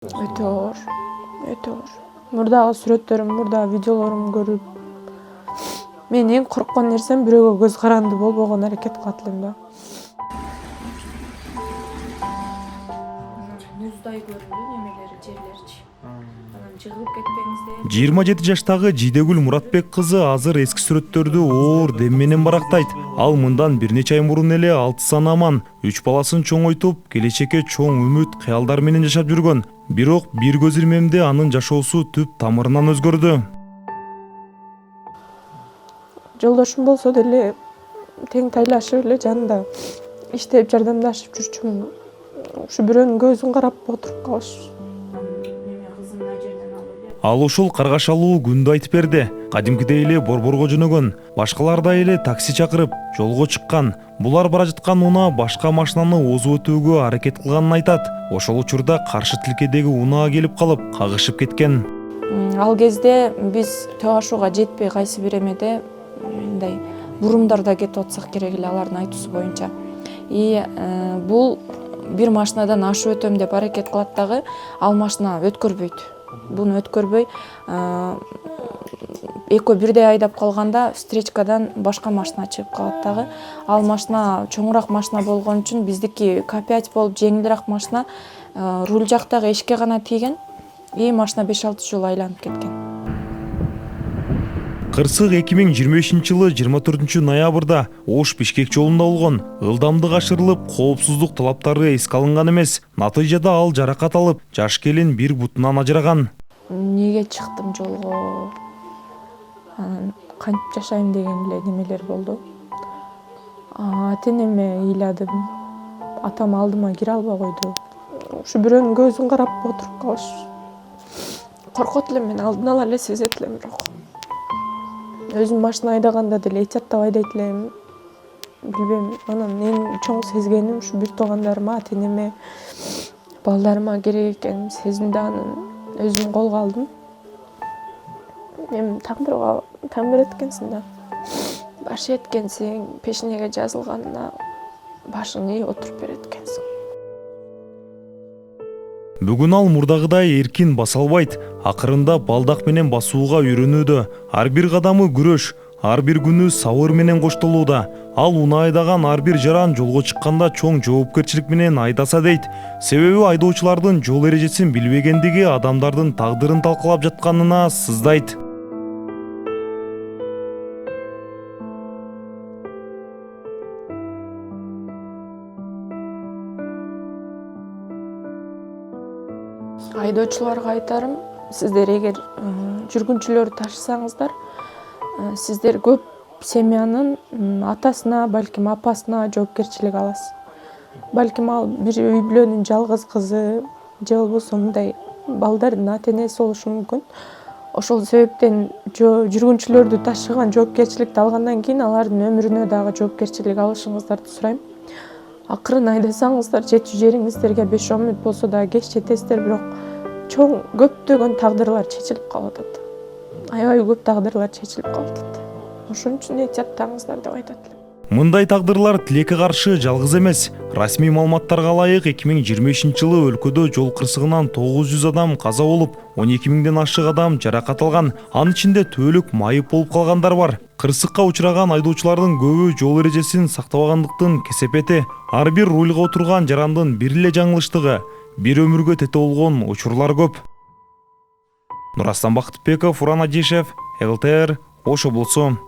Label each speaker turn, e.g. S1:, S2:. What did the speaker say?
S1: Өтө оор, өтө оор. Мурдагы сүрөттөрүм, мурдагы видеолорум көрүп, мен эң корккон нерсем бирөөгө көз каранды болбогон аракет кылат элем да. Муздай көрүндү немелери, жерлерчи. Анан жыгылып кетпеңиздер.
S2: 27 жаштагы Жидегүл Муратбек кызы азыр эски сүрөттөрдү оор дем менен барактайт. Ал мындан бир нече ай мурун эле 6 аман, 3 баласын чоңойтуп, келечекке чоң үмүт, кыялдар менен жашап жүргөн. Бирок бир көз ирмемде анын жашоосу түп тамырынан өзгөрдү.
S1: Жолдошум болсо деле тең тайлашып эле жанында иштеп жардамдашып жүрчүмүн. Ушу бирөөнүн көзүн карап отуруп калыш.
S2: Ал ушул каргашалуу күндү айтып берди. Кадимкидей эле борборго жөнөгөн, башкалардай эле такси чакырып, жолго чыккан. Булар бара жаткан унаа башка машинаны озуп өтүүгө аракет кылганын айтат. Ошол учурда каршы тилкедеги унаа келип калып, кагышып кеткен.
S1: Ал кезде биз төө ашууга жетпей кайсы бир эмеде мындай бурумдарда кетип атсак керек эле алардын айтуусу боюнча. Бул бир машинадан ашып өтөм деп аракет кылат дагы, ал машина өткөрбөйт. Буну өткөрбөй, экөө бирдей айдап калганда встречкадан башка машина чыгып калат дагы. Ал машина чоңураак машина болгон үчүн биздики К5 болуп жеңилирээк машина, руль жактагы эшикке гана тийген. Машина 5-6 жолу айланып кеткен.
S2: Кырсык 2025-жылы 24 ноябрда Ош-Бишкек жолунда болгон. Ылдамдык ашырылып, коопсуздук талаптары эске алынган эмес. Натыйжада ал жаракат алып, жаш келин бир бутунан ажыраган.
S1: Неге чыктым жолго? Кантип жашайм деген эле немелер болду. Ата-энеме ыйладым. Атам алдыма кире албай койду. Ушу бирөөнүн көзүн карап отуруп калыш. Коркот элем, мен алдын ала эле сезет элем, бирок өзүм машина айдаганда деле этияттап айдайт элем. Билбейм, анан эң чоң сезгеним ушу бир туугандарыма, ата-энеме, балдарыма керек экенин сезимди анын өзүм колго алдым. Мен тагдырга тамир эткенсиң да. Баш эткенсиң, пешенеге жазылганына башың ийип отуруп берет экенсиң.
S2: Бүгүн ал мурдагыдай эркин баса албайт. Акырында балдак менен басууга үйрөнүүдө. Ар бир кадамы күрөш, ар бир күнү сабыр менен коштолууда. Ал унаа айдаган ар бир жаран жолго чыкканда чоң жоопкерчилик менен айдаса дейт. Себеби айдоочулардын жол эрежесин билбегендиги адамдардын тагдырын талкалап жатканына сыздайт.
S1: Айдоочуларга айтарым, сиздер эгер жүргүнчүлөрдү ташысаңыздар, сиздер көп семьянын атасына, балким апасына жоопкерчилик аласыз. Балким ал бир үй бүлөнүн жалгыз кызы же болбосо мындай балдардын ата-энеси болушу мүмкүн. Ошол себептен жүргүнчүлөрдү ташыган жоопкерчиликти алгандан кийин алардын өмүрүнө дагы жоопкерчилик алышыңыздарды сурайм. Акырын айдасаңыздар, жетүү жериңиздерге 5-10 мүнөт болсо да кеч жетесиздер, бирок чоң көптөгөн тагдырлар чечилип калып атат. Аябай көп тагдырлар чечилип калып атат. Ошон үчүн этияттаңыздар деп айтат элем.
S2: Мындай тагдырлар тилекке каршы жалгыз эмес. Расмий маалыматтарга ылайык 2025-жылы өлкөдө жол кырсыгынан 900 адам каза болуп, 12 миңден ашык адам жаракат алган. Анын ичинде түбөлүк майып болуп калгандар бар. Кырсыкка учураган айдоочулардын көбү жол эрежесин сактабагандыктын кесепети. Ар бир рульга отурган жарандын бир эле жаңылыштыгы, бир өмүргө тете болгон учурлар көп. Нурастан Бактыбеков, Уран Адишев, ЛТР, Ош облусу.